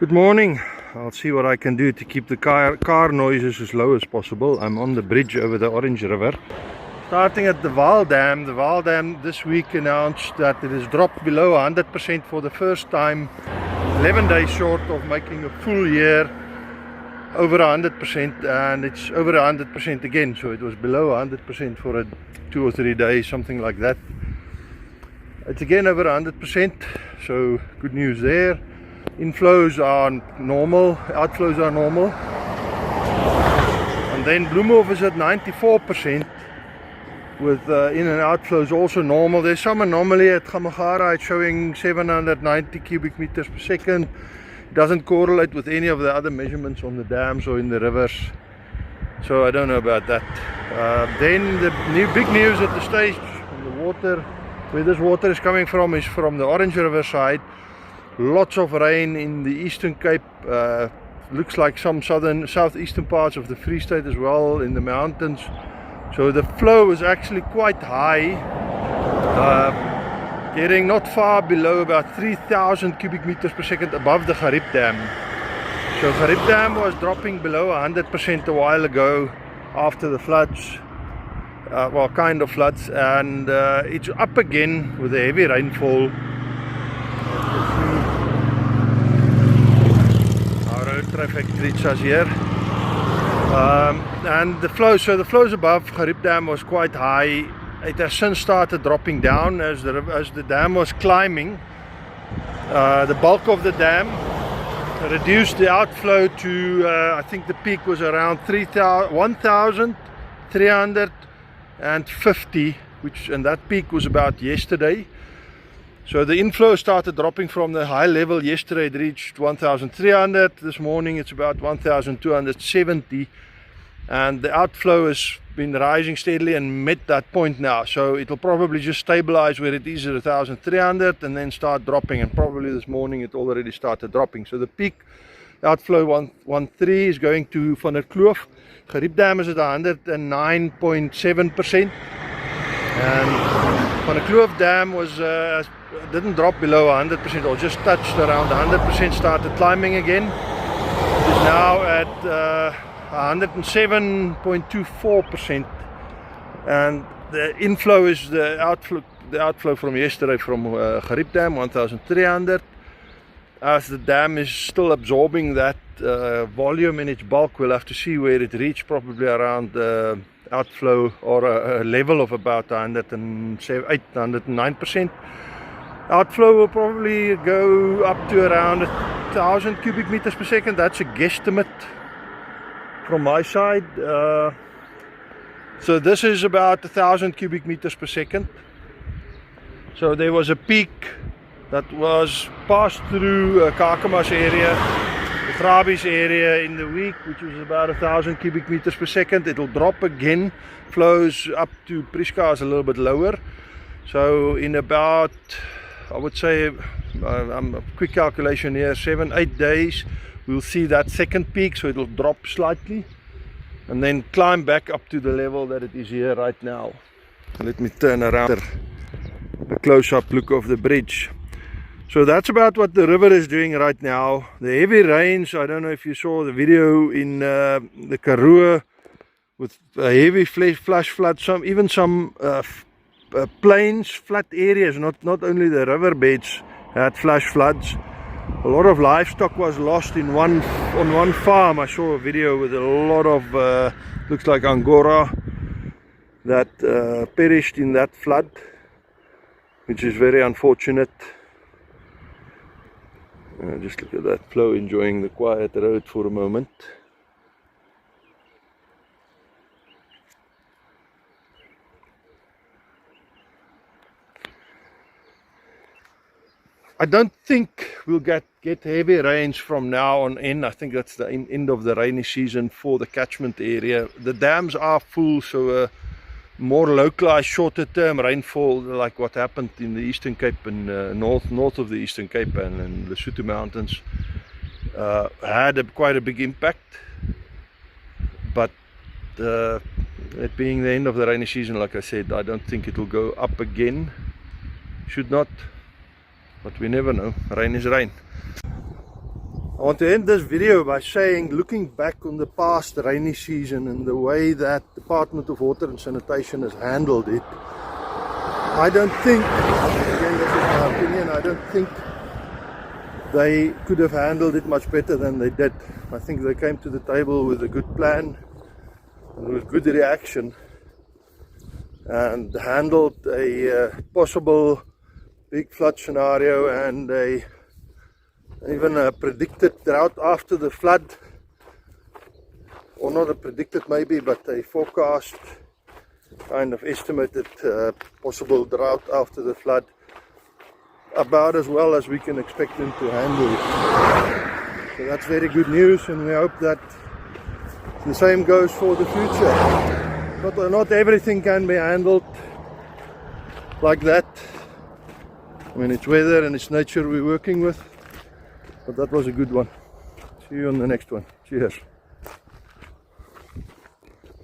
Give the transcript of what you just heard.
Good morning. I'll see what I can do to keep the car noises as low as possible. I'm on the bridge over the Orange River. Starting at the Vaal Dam. The Vaal Dam this week announced that it has dropped below 100% for the first time. 11 days short of making a full year over 100%, and it's over 100% again. So it was below 100% for 2 or 3 days, something like that. It's again over 100%, so good news there. Inflows are normal, outflows are normal. And then Bloemhof is at 94% with in and outflows also normal. There's some anomaly at Gamagara. It's showing 790 cubic meters per second. It doesn't correlate with any of the other measurements on the dams or in the rivers, so I don't know about that. Then the big news at the stage on the water, where this water is coming from, is from the Orange River side. Lots of rain in the Eastern Cape, looks like some southeastern parts of the Free State as well, in the mountains. So the flow is actually quite high, getting not far below about 3,000 cubic meters per second above the Gariep Dam. So Gariep Dam was dropping below 100% a while ago after the floods, well, kind of floods, and it's up again with the heavy rainfall. Traffic greets us here, and the flows above Gariep Dam was quite high. It has since started dropping down as the dam was climbing. The bulk of the dam reduced the outflow to I think the peak was around 1,350, and that peak was about yesterday. So the inflow started dropping from the high level. Yesterday it reached 1,300. This morning it's about 1,270. And the outflow has been rising steadily and met that point now. So it'll probably just stabilize where it is at 1,300 and then start dropping. And probably this morning it already started dropping. So the peak outflow 113 is going to Van der Kloof. Gariep Dam is at 109.7%. And Van der Kloof Dam was didn't drop below 100%, or just touched around 100%, started climbing again. It is now at 107.24%, and the inflow is the outflow from yesterday from Gariep Dam, 1,300. As the dam is still absorbing that volume in its bulk, we'll have to see where it reached, probably around outflow or a level of about 109%. Outflow will probably go up to around 1,000 cubic meters per second. That's a guesstimate from my side. So this is about 1,000 cubic meters per second. So there was a peak that was passed through Kakamas area, the Grabie's area in the week, which was about 1,000 cubic meters per second. It will drop again. Flows up to Prieska is a little bit lower. So in about, I would say, a quick calculation here, 7-8 days, we'll see that second peak. So it will drop slightly and then climb back up to the level that it is here right now. Let me turn around a close-up look of the bridge. So that's about what the river is doing right now. The heavy rains, I don't know if you saw the video in the Karoo with a heavy flash flood, even some plains, flat areas, not only the riverbeds had flash floods. A lot of livestock was lost on one farm. I saw a video with a lot of looks like Angora that perished in that flood, which is very unfortunate. Just look at that flow, enjoying the quiet road for a moment. I don't think we'll get heavy rains from now on in. I think that's the end of the rainy season for the catchment area. The dams are full, so more localized, shorter term rainfall, like what happened in the Eastern Cape and north of the Eastern Cape and the Lesotho Mountains, had quite a big impact. But it being the end of the rainy season, like I said, I don't think it will go up again. Should not, but we never know. Rain is rain. want to end this video by saying, looking back on the past rainy season and the way that Department of Water and Sanitation has handled it, I don't think, again this is my opinion, I don't think they could have handled it much better than they did. I think they came to the table with a good plan and with good reaction and handled a possible big flood scenario and even a predicted drought after the flood, or not a predicted maybe, but a forecast kind of estimated possible drought after the flood, about as well as we can expect them to handle it. So that's very good news, and we hope that the same goes for the future. Not everything can be handled like that. I mean, it's weather and it's nature we're working with, but that was a good one. See you on the next one. Cheers.